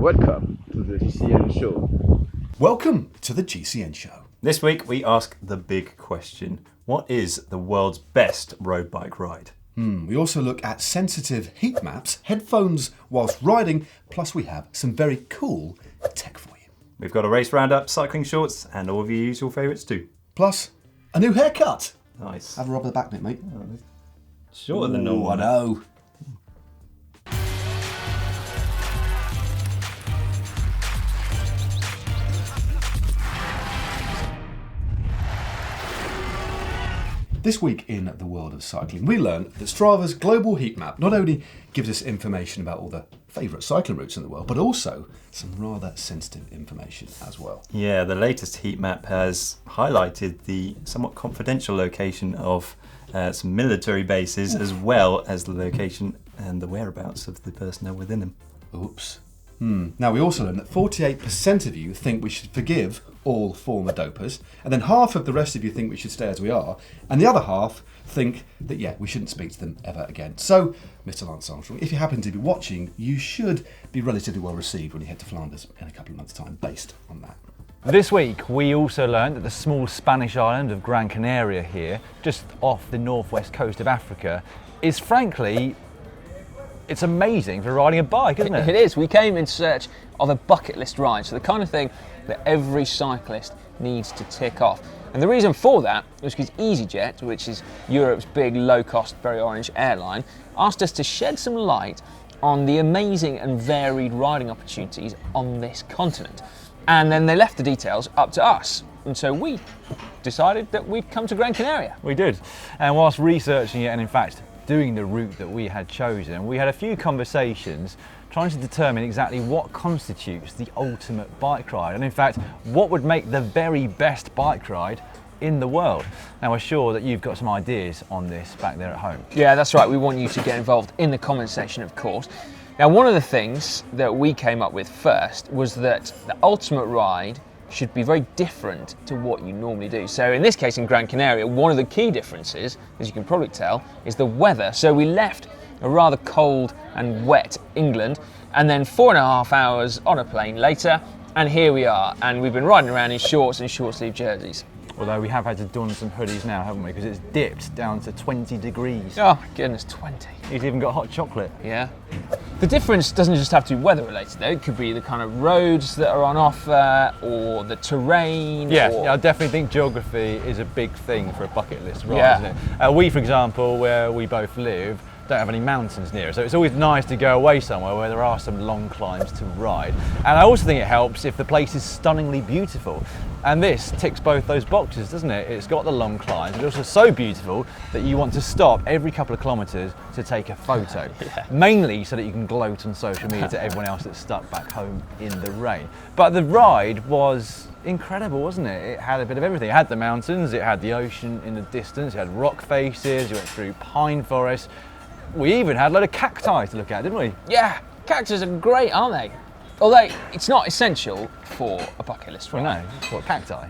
Welcome to the GCN Show. Welcome to the GCN Show. This week we ask the big question: what is the world's best road bike ride? We also look at sensitive heat maps, headphones whilst riding, plus we have some very cool tech for you. We've got a race roundup, cycling shorts, and all of your usual favourites too. Plus, a new haircut. Nice. Have a rub of the back, mate. Shorter than normal. I know. This week in the world of cycling, we learned that Strava's global heat map not only gives us information about all the favourite cycling routes in the world, but also some rather sensitive information as well. Yeah, the latest heat map has highlighted the somewhat confidential location of some military bases, as well as the location and the whereabouts of the personnel within them. Oops. Now, we also learned that 48% of you think we should forgive all former dopers, and then half of the rest of you think we should stay as we are, and the other half think that, we shouldn't speak to them ever again. So, Mr. Lance Armstrong, if you happen to be watching, you should be relatively well received when you head to Flanders in a couple of months' time, based on that. This week, we also learned that the small Spanish island of Gran Canaria here, just off the northwest coast of Africa, is frankly, it's amazing for riding a bike, isn't it? It is. We came in search of a bucket list ride, so the kind of thing that every cyclist needs to tick off. And the reason for that was because EasyJet, which is Europe's big low-cost, very orange airline, asked us to shed some light on the amazing and varied riding opportunities on this continent. And then they left the details up to us. And so we decided that we'd come to Gran Canaria. We did. And whilst researching it, and in fact doing the route that we had chosen, we had a few conversations trying to determine exactly what constitutes the ultimate bike ride, and in fact what would make the very best bike ride in the world. Now, we're sure that you've got some ideas on this back there at home. Yeah, that's right. We want you to get involved in the comment section, of course. Now, one of the things that we came up with first was that the ultimate ride should be very different to what you normally do. So in this case, in Gran Canaria, one of the key differences, as you can probably tell, is the weather. So we left a rather cold and wet England, and then 4.5 hours on a plane later, and here we are. And we've been riding around in shorts and short sleeve jerseys. Although we have had to don some hoodies now, haven't we? Because it's dipped down to 20 degrees. Oh my goodness, 20. He's even got hot chocolate. Yeah. The difference doesn't just have to be weather related though. It could be the kind of roads that are on offer, or the terrain. Yeah, or... I definitely think geography is a big thing for a bucket list ride, isn't it? We, for example, where we both live, don't have any mountains near us, so it's always nice to go away somewhere where there are some long climbs to ride. And I also think it helps if the place is stunningly beautiful. And this ticks both those boxes, doesn't it? It's got the long climbs, but also so beautiful that you want to stop every couple of kilometres to take a photo. Mainly so that you can gloat on social media to everyone else that's stuck back home in the rain. But the ride was incredible, wasn't it? It had a bit of everything. It had the mountains, it had the ocean in the distance, it had rock faces, you went through pine forests. We even had a load of cacti to look at, didn't we? Yeah, cactus are great, aren't they? Although it's not essential for a bucket list ride. Well, no, what, cacti?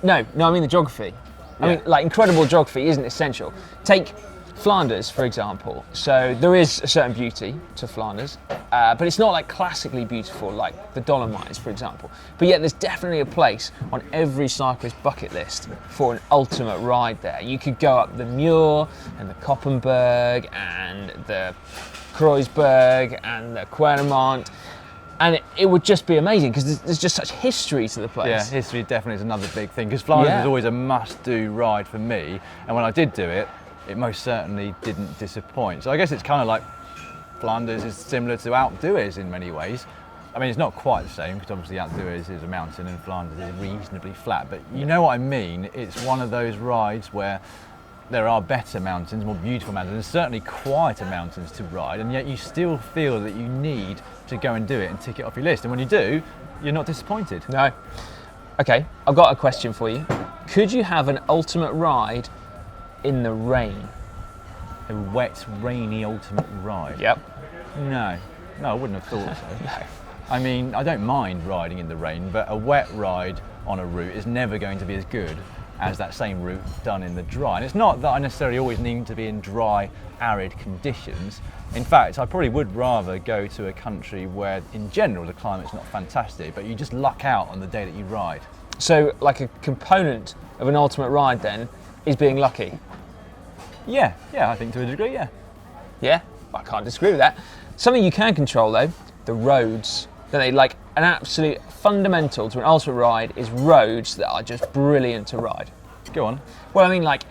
No, I mean the geography. I mean, like, incredible geography isn't essential. Take Flanders, for example. So there is a certain beauty to Flanders, but it's not like classically beautiful like the Dolomites, for example. But yet there's definitely a place on every cyclist bucket list for an ultimate ride there. You could go up the Muur and the Koppenberg and the Kreuzberg and the Quernemont, and it would just be amazing because there's just such history to the place. Yeah, history definitely is another big thing, because Flanders was always a must-do ride for me, and when I did do it, it most certainly didn't disappoint. So I guess it's kind of like Flanders is similar to Alpe d'Huez in many ways. I mean, it's not quite the same, because obviously Alpe d'Huez is a mountain and Flanders is reasonably flat, but you know what I mean. It's one of those rides where there are better mountains, more beautiful mountains, and certainly quieter mountains to ride, and yet you still feel that you need to go and do it and tick it off your list. And when you do, you're not disappointed. No. Okay, I've got a question for you. Could you have an ultimate ride in the rain? A wet, rainy ultimate ride? Yep. No, I wouldn't have thought so. No. I mean, I don't mind riding in the rain, but a wet ride on a route is never going to be as good as that same route done in the dry. And it's not that I necessarily always need to be in dry, arid conditions. In fact, I probably would rather go to a country where in general the climate's not fantastic, but you just luck out on the day that you ride. So like a component of an ultimate ride then is being lucky? Yeah, I think to a degree, yeah. Yeah, I can't disagree with that. Something you can control though, the roads. Don't they? Like an absolute fundamental to an ultimate ride is roads that are just brilliant to ride. Go on. Well, I mean, like,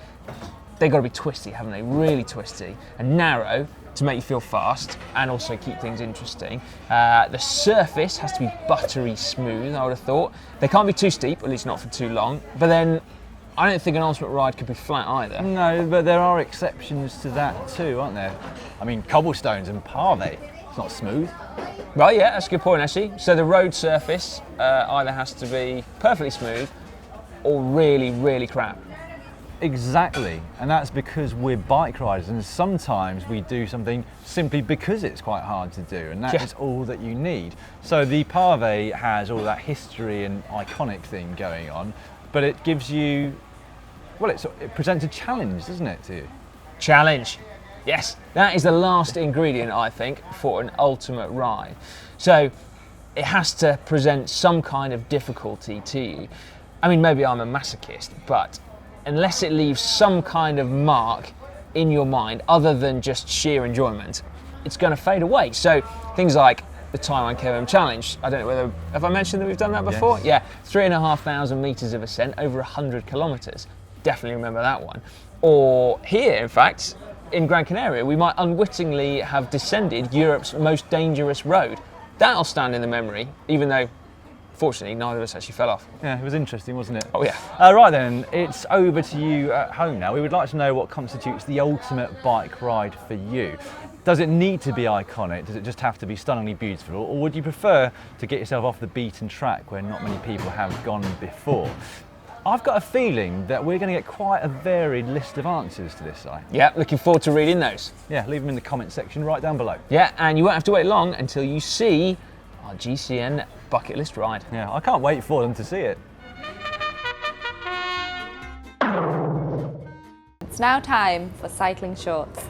they've got to be twisty, haven't they? Really twisty and narrow to make you feel fast and also keep things interesting. The surface has to be buttery smooth, I would have thought. They can't be too steep, at least not for too long. But then I don't think an ultimate ride could be flat either. No, but there are exceptions to that too, aren't there? I mean, cobblestones and pavé, it's not smooth. Well, yeah, that's a good point, actually. So the road surface either has to be perfectly smooth or really, really crap. Exactly, and that's because we're bike riders, and sometimes we do something simply because it's quite hard to do, and that is all that you need. So the pavé has all that history and iconic thing going on, but it gives you, well, it presents a challenge, doesn't it, to you? Challenge. Yes, that is the last ingredient, I think, for an ultimate ride. So it has to present some kind of difficulty to you. I mean, maybe I'm a masochist, but unless it leaves some kind of mark in your mind other than just sheer enjoyment, it's going to fade away. So things like the Taiwan KOM Challenge, I don't know whether, have I mentioned that we've done that before? Yes. Yeah, 3,500 metres of ascent, over 100 kilometres. Definitely remember that one. Or here, in fact, in Gran Canaria, we might unwittingly have descended Europe's most dangerous road. That'll stand in the memory, even though, fortunately, neither of us actually fell off. Yeah, it was interesting, wasn't it? Oh yeah. Right then, it's over to you at home now. We would like to know what constitutes the ultimate bike ride for you. Does it need to be iconic? Does it just have to be stunningly beautiful? Or would you prefer to get yourself off the beaten track where not many people have gone before? I've got a feeling that we're going to get quite a varied list of answers to this, Si. Yeah, looking forward to reading those. Yeah, leave them in the comment section right down below. Yeah, and you won't have to wait long until you see our GCN bucket list ride. Yeah, I can't wait for them to see it. It's now time for cycling shorts.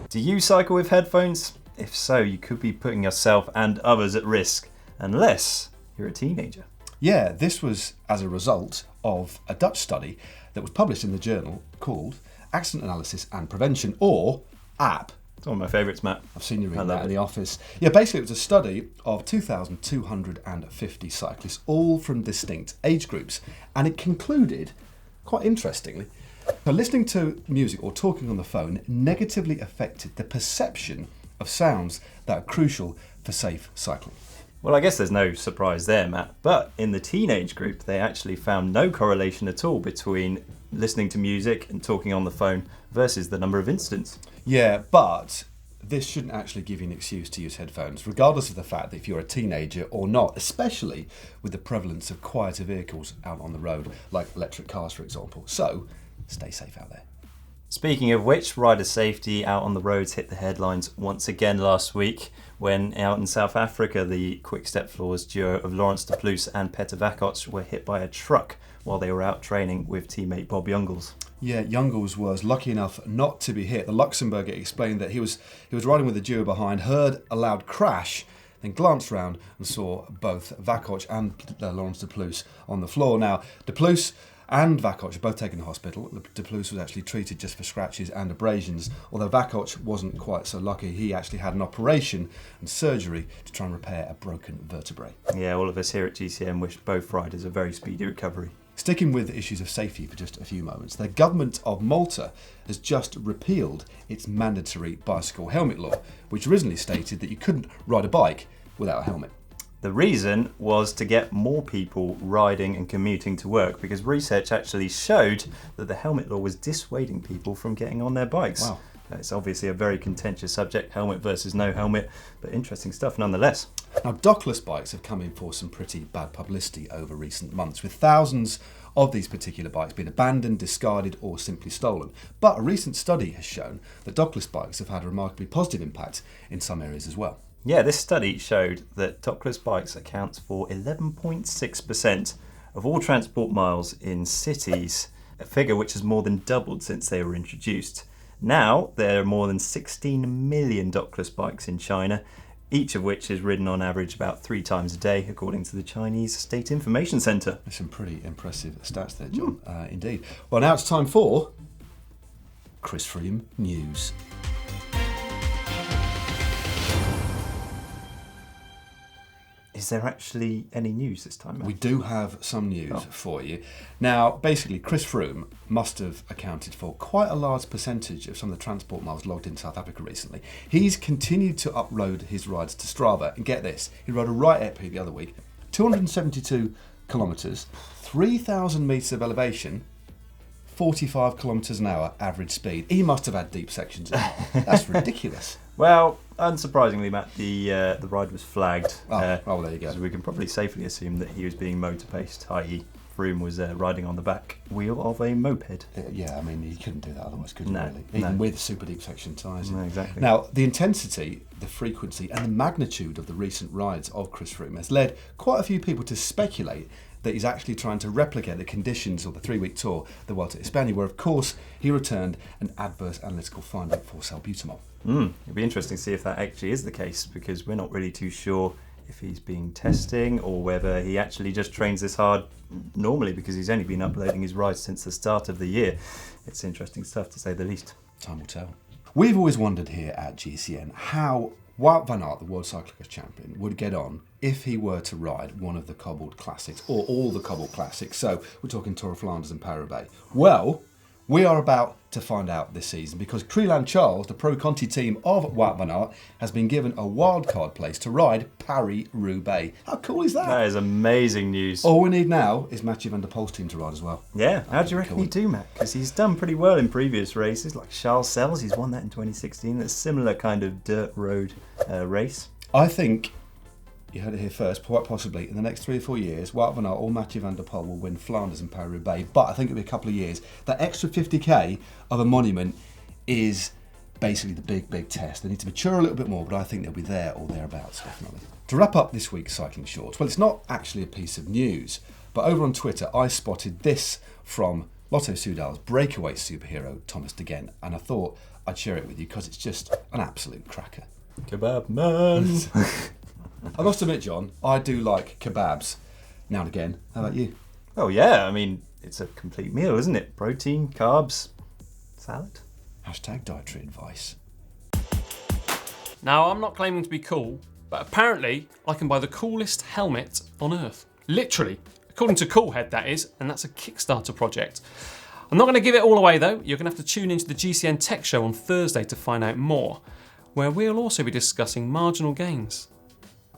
Do you cycle with headphones? If so, you could be putting yourself and others at risk, unless you're a teenager. Yeah, this was as a result of a Dutch study that was published in the journal called Accident Analysis and Prevention, or AAP. It's one of my favourites, Matt. I've seen you I read love that in it. the office. Yeah, basically it was a study of 2,250 cyclists, all from distinct age groups. And it concluded, quite interestingly, that listening to music or talking on the phone negatively affected the perception of sounds that are crucial for safe cycling. Well, I guess there's no surprise there, Matt. But in the teenage group, they actually found no correlation at all between listening to music and talking on the phone versus the number of incidents. Yeah, but this shouldn't actually give you an excuse to use headphones, regardless of the fact that if you're a teenager or not, especially with the prevalence of quieter vehicles out on the road, like electric cars, for example. So, stay safe out there. Speaking of which, rider safety out on the roads hit the headlines once again last week when out in South Africa the Quick Step Floors duo of Laurens de Plus and Peter Vakoch were hit by a truck while they were out training with teammate Bob Jungels. Yeah, Jungels was lucky enough not to be hit. The Luxembourger explained that he was riding with the duo behind, heard a loud crash, then glanced round and saw both Vakoch and Laurens de Plus on the floor. Now, de Plus and Vakoch are both taken to hospital. De Plus was actually treated just for scratches and abrasions, although Vakoch wasn't quite so lucky. He actually had an operation and surgery to try and repair a broken vertebrae. Yeah, all of us here at GCN wish both riders a very speedy recovery. Sticking with issues of safety for just a few moments, the government of Malta has just repealed its mandatory bicycle helmet law, which originally stated that you couldn't ride a bike without a helmet. The reason was to get more people riding and commuting to work, because research actually showed that the helmet law was dissuading people from getting on their bikes. Wow. It's obviously a very contentious subject, helmet versus no helmet, but interesting stuff nonetheless. Now, dockless bikes have come in for some pretty bad publicity over recent months, with thousands of these particular bikes being abandoned, discarded or simply stolen. But a recent study has shown that dockless bikes have had a remarkably positive impact in some areas as well. Yeah, this study showed that dockless bikes accounts for 11.6% of all transport miles in cities, a figure which has more than doubled since they were introduced. Now, there are more than 16 million dockless bikes in China, each of which is ridden on average about 3 times a day, according to the Chinese State Information Centre. There's some pretty impressive stats there, John. Indeed. Well, now it's time for Chris Froome News. Is there actually any news this time, Matt? We do have some news for you. Now, basically, Chris Froome must have accounted for quite a large percentage of some of the transport miles logged in South Africa recently. He's continued to upload his rides to Strava, and get this, he rode a right Alpe the other week, 272 kilometres, 3,000 metres of elevation, 45 kilometres an hour average speed. He must have had deep sections in. That's ridiculous. Well, unsurprisingly, Matt, the ride was flagged. There you go. So we can probably safely assume that he was being motor-paced, i.e. Froome was riding on the back wheel of a moped. Yeah, I mean, you couldn't do that otherwise, could you, No, really? Even with super deep section tyres. No, exactly. Now, the intensity, the frequency and the magnitude of the recent rides of Chris Froome has led quite a few people to speculate that he's actually trying to replicate the conditions of the 3-week tour, the Vuelta a España, where, of course, he returned an adverse analytical finding for salbutamol. It'd be interesting to see if that actually is the case, because we're not really too sure if he's been testing or whether he actually just trains this hard normally, because he's only been uploading his rides since the start of the year. It's interesting stuff, to say the least. Time will tell. We've always wondered here at GCN how Wout van Aert, the World Cyclist Champion, would get on if he were to ride one of the cobbled classics, or all the cobbled classics. So we're talking Tour of Flanders and Pavé. Well, we are about to find out this season, because Creelan Charles, the Pro Conti team of Wout van Aert, has been given a wildcard place to ride Paris-Roubaix. How cool is that? That is amazing news. All we need now is Mathieu van der Poel's team to ride as well. Yeah, how do you reckon he'd do, Matt? Because he's done pretty well in previous races, like Charles Sells, he's won that in 2016. It's a similar kind of dirt road race. I think, you heard it here first, quite possibly in the next 3 or 4 years, Wout van Aert or Mathieu van der Poel will win Flanders and Paris-Roubaix. But I think it'll be a couple of years. That extra 50k of a monument is basically the big test. They need to mature a little bit more, but I think they'll be there or thereabouts, definitely. To wrap up this week's Cycling Shorts, well, it's not actually a piece of news, but over on Twitter, I spotted this from Lotto Soudal's breakaway superhero, Thomas de Gent, and I thought I'd share it with you because it's just an absolute cracker. Kebab man. I must admit, John, I do like kebabs now and again. How about you? Oh yeah, I mean, it's a complete meal, isn't it? Protein, carbs, salad. Hashtag dietary advice. Now, I'm not claiming to be cool, but apparently I can buy the coolest helmet on Earth. Literally. According to Coolhead, that is, and that's a Kickstarter project. I'm not going to give it all away though. You're going to have to tune into the GCN Tech Show on Thursday to find out more, where we'll also be discussing marginal gains.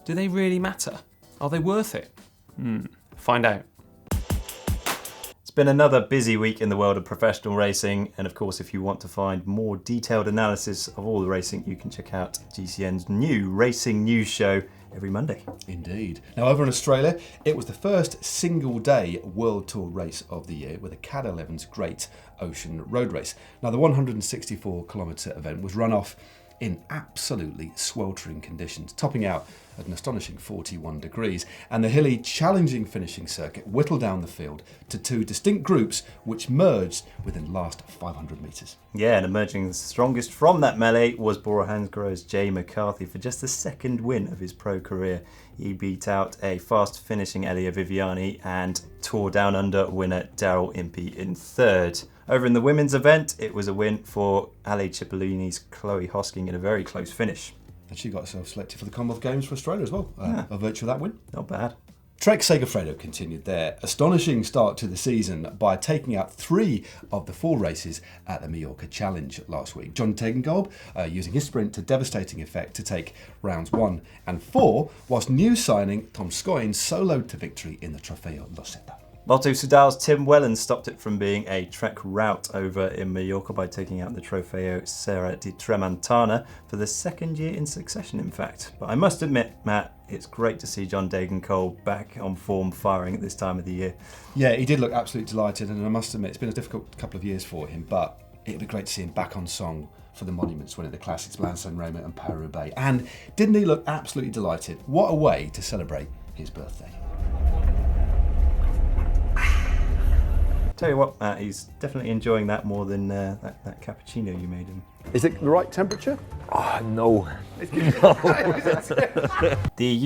Do they really matter? Are they worth it? Find out. It's been another busy week in the world of professional racing, and of course, if you want to find more detailed analysis of all the racing, you can check out GCN's new Racing News Show every Monday. Indeed. Now, over in Australia, it was the first single-day World Tour race of the year with a CAD 11's Great Ocean Road Race. Now, the 164-kilometre event was run off in absolutely sweltering conditions, topping out at an astonishing 41 degrees, and the hilly, challenging finishing circuit whittled down the field to 2 distinct groups which merged within the last 500 metres. Yeah, and emerging the strongest from that melee was Bora Hansgrohe's Jay McCarthy for just the second win of his pro career. He beat out a fast finishing Elia Viviani and Tour Down Under winner Daryl Impey in third. Over in the women's event, it was a win for Ali Cipollini's Chloe Hosking in a very close finish. And she got herself selected for the Commonwealth Games for Australia as well, by virtue of that win. Not bad. Trek Segafredo continued their astonishing start to the season by taking out 3 of the 4 races at the Mallorca Challenge last week. John Tegenkolb using his sprint to devastating effect to take rounds 1 and 4, whilst new signing Tom Scoyne soloed to victory in the Trofeo Loseta. Lotto Soudal's Tim Whelan stopped it from being a Trek rout over in Mallorca by taking out the Trofeo Serra di Tramontana for the second year in succession, in fact. But I must admit, Matt, it's great to see John Degenkolb back on form, firing at this time of the year. Yeah, he did look absolutely delighted, and I must admit, it's been a difficult couple of years for him, but it'd be great to see him back on song for the monuments winning the classics, Blanc San Remo and Paris-Roubaix. And didn't he look absolutely delighted? What a way to celebrate his birthday. Tell you what, Matt, he's definitely enjoying that more than that cappuccino you made him. Is it the right temperature? Oh, no. The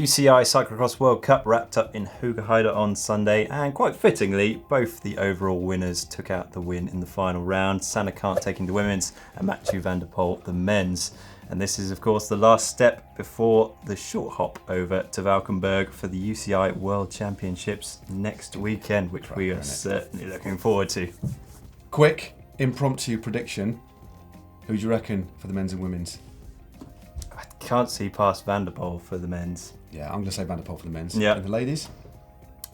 UCI Cyclocross World Cup wrapped up in Hoogerheide on Sunday, and quite fittingly, both the overall winners took out the win in the final round. Sanne Cant taking the women's and Mathieu van der Poel the men's. And this is, of course, the last step before the short hop over to Valkenburg for the UCI World Championships next weekend, which we are certainly looking forward to. Quick, impromptu prediction. Who do you reckon for the men's and women's? I can't see past Van der Poel for the men's. Yeah, I'm going to say Van der Poel for the men's. Yeah. And the ladies?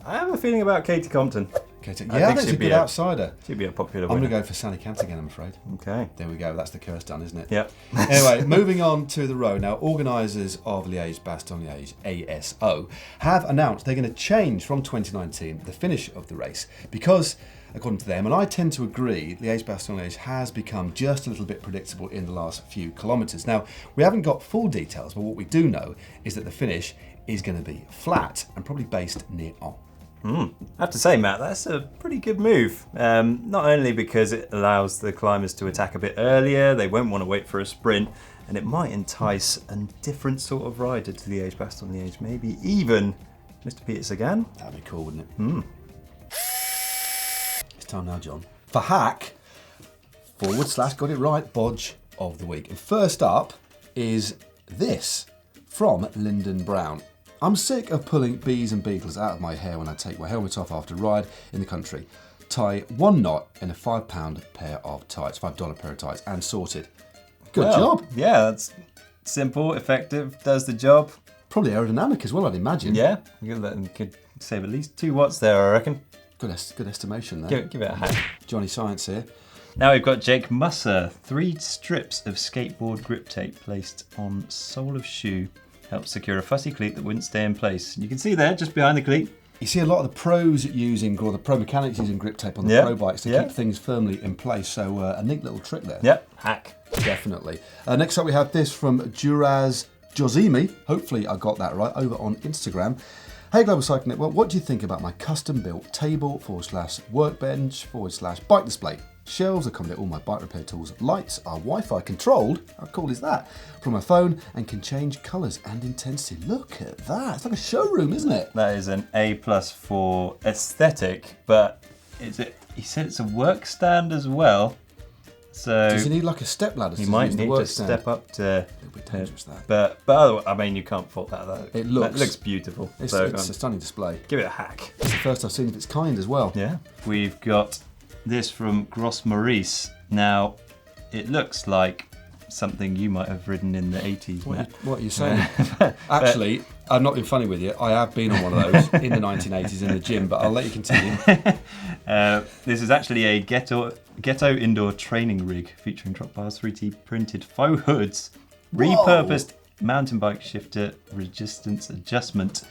I have a feeling about Katie Compton. Katie. I Yeah, think that's a she'd be good a- outsider. She'd be a popular I'm going winner. to go for Sanne Cant again, I'm afraid. Okay. There we go. That's the curse done, isn't it? Yep. Anyway, moving on to the road. Now, organisers of Liège-Bastogne-Liège, ASO, have announced they're going to change from 2019 the finish of the race because, according to them, and I tend to agree, Liège-Bastogne-Liège has become just a little bit predictable in the last few kilometres. Now, we haven't got full details, but what we do know is that the finish is going to be flat and probably based near on. I have to say, Matt, that's a pretty good move. Not only because it allows the climbers to attack a bit earlier, they won't want to wait for a sprint, and it might entice a different sort of rider to Liège-Bastogne-Liège, maybe even Mr. Peter Sagan. That'd be cool, wouldn't it? It's time now, John, for hack / got it right, Bodge of the week. And first up is this from Lyndon Brown. I'm sick of pulling bees and beetles out of my hair when I take my helmet off after a ride in the country. Tie one knot in a £5 pair of tights, $5 pair of tights, and sorted. Good job. Yeah, that's simple, effective, does the job. Probably aerodynamic as well, I'd imagine. Yeah, could save at least 2 watts there, I reckon. Good estimation there. Give it a hack. Johnny Science here. Now we've got Jake Musser. 3 strips of skateboard grip tape placed on sole of shoe helps secure a fussy cleat that wouldn't stay in place. You can see there, just behind the cleat. You see a lot of the pros using, or the pro mechanics using grip tape on the pro bikes to keep things firmly in place. So a neat little trick there. Yep, hack. Definitely. Next up we have this from Duraz Josimi. Hopefully I got that right, over on Instagram. Hey Global Cycling Network, what do you think about my custom built table / workbench / bike display? Shelves accommodate all my bike repair tools. Lights are Wi-Fi controlled. How cool is that? From my phone and can change colours and intensity. Look at that. It's like a showroom, isn't it? That is an A+ for aesthetic, but he said it's a work stand as well. So does he need like a step ladder? He might need to step up to. A little bit dangerous that. But otherwise, I mean, you can't fault that. It looks beautiful. It's So, a stunning display. give it a hack. It's the first I've seen of its kind as well. Yeah. We've got this from Gros Maurice. Now, it looks like something you might have ridden in the 80s, Matt. What are you saying? Actually, I've not been funny with you. I have been on one of those in the 1980s in the gym, but I'll let you continue. This is actually a ghetto indoor training rig featuring drop bars, 3D printed faux hoods, repurposed mountain bike shifter, resistance adjustment.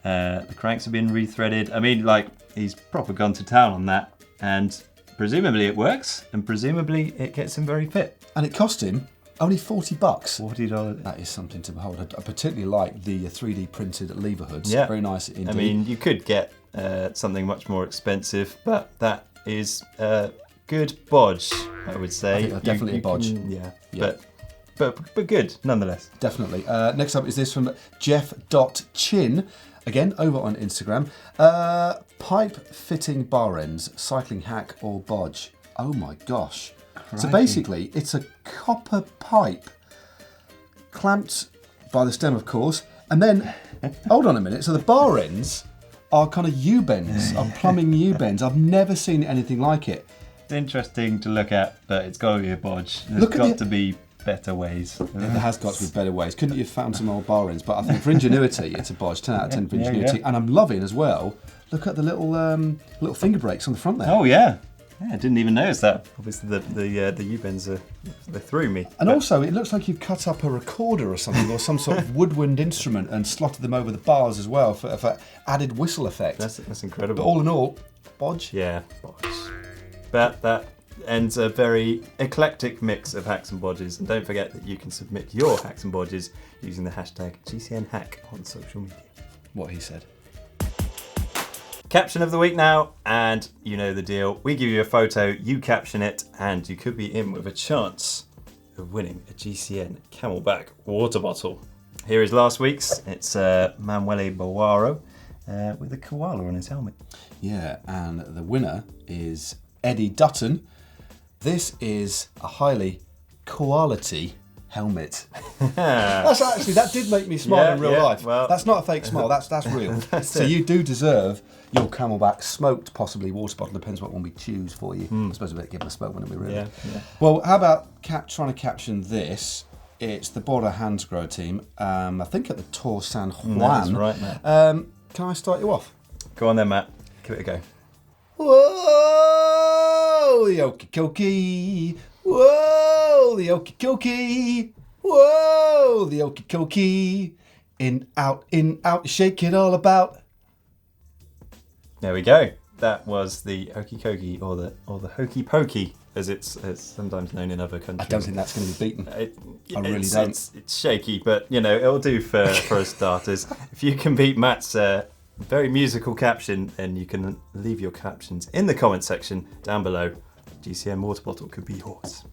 The cranks have been rethreaded. I mean, like, he's proper gone to town on that, and presumably it works, and presumably it gets him very fit. And it cost him only $40. $40. That is something to behold. I particularly like the 3D printed lever hoods. Yeah. Very nice indeed. I mean, you could get something much more expensive, but that is good bodge, I would say. I think that's definitely a bodge. Yeah. But good nonetheless. Definitely. Next up is this from Jeff.Chin, again over on Instagram. Pipe fitting bar ends, cycling hack or bodge. Oh my gosh. So basically, it's a copper pipe clamped by the stem, of course, and then, hold on a minute, so the bar ends are kind of U-bends, are plumbing U-bends. I've never seen anything like it. It's interesting to look at, but it's got to be a bodge. There's got to be better ways. There has got to be better ways. Couldn't you have found some old bar ends? But I think for ingenuity, it's a bodge. 10 out of 10 for ingenuity. And I'm loving as well. Look at the little finger brakes on the front there. Oh yeah. Yeah, I didn't even notice that. Obviously, the U-bends they threw me. And also, it looks like you've cut up a recorder or something, or some sort of woodwind instrument, and slotted them over the bars as well for added whistle effect. That's incredible. But all in all, bodge. Yeah, bodge. That ends a very eclectic mix of hacks and bodges. And don't forget that you can submit your hacks and bodges using the hashtag GCN Hack on social media. What he said. Caption of the week now, and you know the deal. We give you a photo, you caption it, and you could be in with a chance of winning a GCN Camelback water bottle. Here is last week's. It's Manuele Bawaro with a koala on his helmet. Yeah, and the winner is Eddie Dutton. This is a highly quality helmet. That did make me smile in real life. Well, that's not a fake smile, that's real. So you do deserve your Camelback smoked, possibly water bottle, depends what one we choose for you. I suppose we better give them a smoke one, we really. Yeah. Well, how about trying to caption this? It's the Border Hansgrohe team, I think at the Tour San Juan. That's right, Matt. Can I start you off? Go on then, Matt. Give it a go. Whoa, the okie dokie. Whoa, the okie dokie. Whoa, the okie dokie. In, out, shake it all about. There we go. That was the Okey Cokey, or the Hokey Pokey, as it's sometimes known in other countries. I don't think that's going to be beaten. I really It's don't. It's shaky, but you know it'll do for starters. If you can beat Matt's very musical caption, then you can leave your captions in the comment section down below. GCN water bottle could be yours.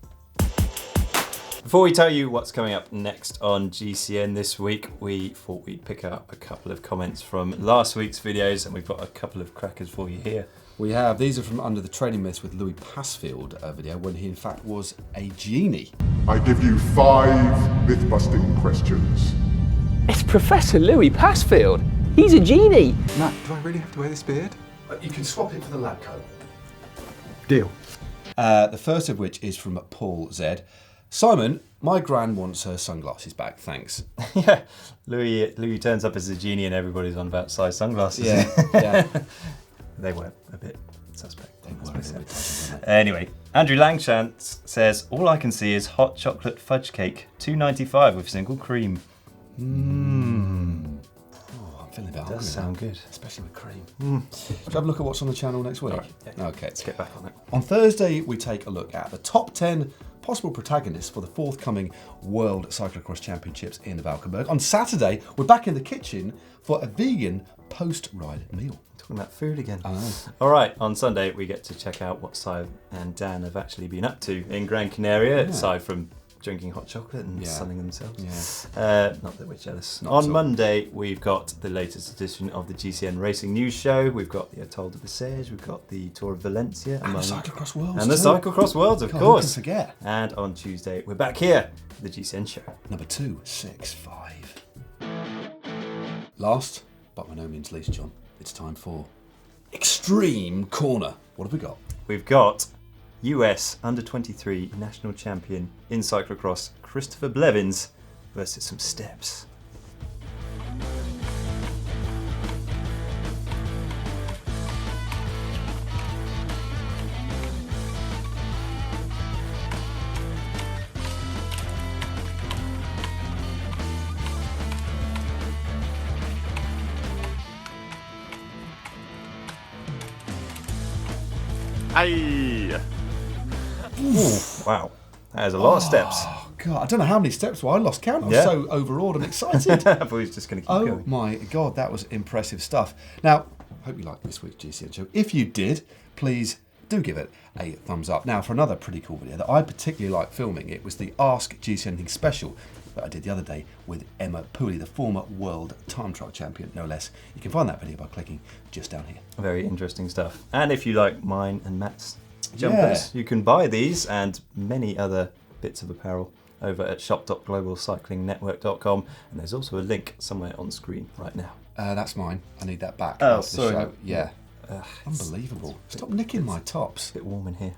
Before we tell you what's coming up next on GCN this week, we thought we'd pick up a couple of comments from last week's videos, and we've got a couple of crackers for you here. We have. These are from Under the Training Myths with Louis Passfield video, when he in fact was a genie. I give you 5 myth-busting questions. It's Professor Louis Passfield. He's a genie. Matt, do I really have to wear this beard? You can swap it for the lab coat. Deal. The first of which is from Paul Z. Simon, my gran wants her sunglasses back, thanks. Yeah, Louis turns up as a genie and everybody's on about size sunglasses. Yeah. They were a bit suspect. They were a bit dodgy, weren't Anyway, Andrew Langchance says, all I can see is hot chocolate fudge cake, $2.95 with single cream. I'm feeling a bit hungry. Does sound good. Especially with cream. Should we have a look at what's on the channel next week? Right, yeah. Okay. Let's get back on it. On Thursday, we take a look at the top 10 possible protagonists for the forthcoming World Cyclocross Championships in Valkenburg. On Saturday, we're back in the kitchen for a vegan post-ride meal. Talking about food again. I know. All right, on Sunday, we get to check out what Si and Dan have actually been up to in Gran Canaria, aside from drinking hot chocolate and sunning themselves. Not that we're jealous. On Monday, we've got the latest edition of the GCN Racing News Show. We've got the Etoile de Bessèges, we've got the Tour of Valencia. And the Cyclocross Worlds. And the Cyclocross Worlds, of God, course. who can forget? And on Tuesday, we're back here for the GCN Show. Number 265. Last, but by no means least, John, it's time for Extreme Corner. What have we got? We've got US Under-23 national champion in cyclocross, Christopher Blevins, versus some steps. Aye. Wow, that is a lot of steps. Oh, God, I don't know how many steps were. I lost count. I was Yeah. so overawed and excited. I thought he was just going to keep Oh going. my God, that was impressive stuff. Now, I hope you liked this week's GCN show. If you did, please do give it a thumbs up. Now, for another pretty cool video that I particularly like filming, it was the Ask GCN Anything special that I did the other day with Emma Pooley, the former world time trial champion, no less. You can find that video by clicking just down here. Very interesting stuff. And if you like mine and Matt's jumpers, you can buy these and many other bits of apparel over at shop.globalcyclingnetwork.com, and there's also a link somewhere on screen right now. That's mine. I need that back. Oh, after the sorry. show. Yeah. Unbelievable. Stop nicking my tops. A bit warm in here.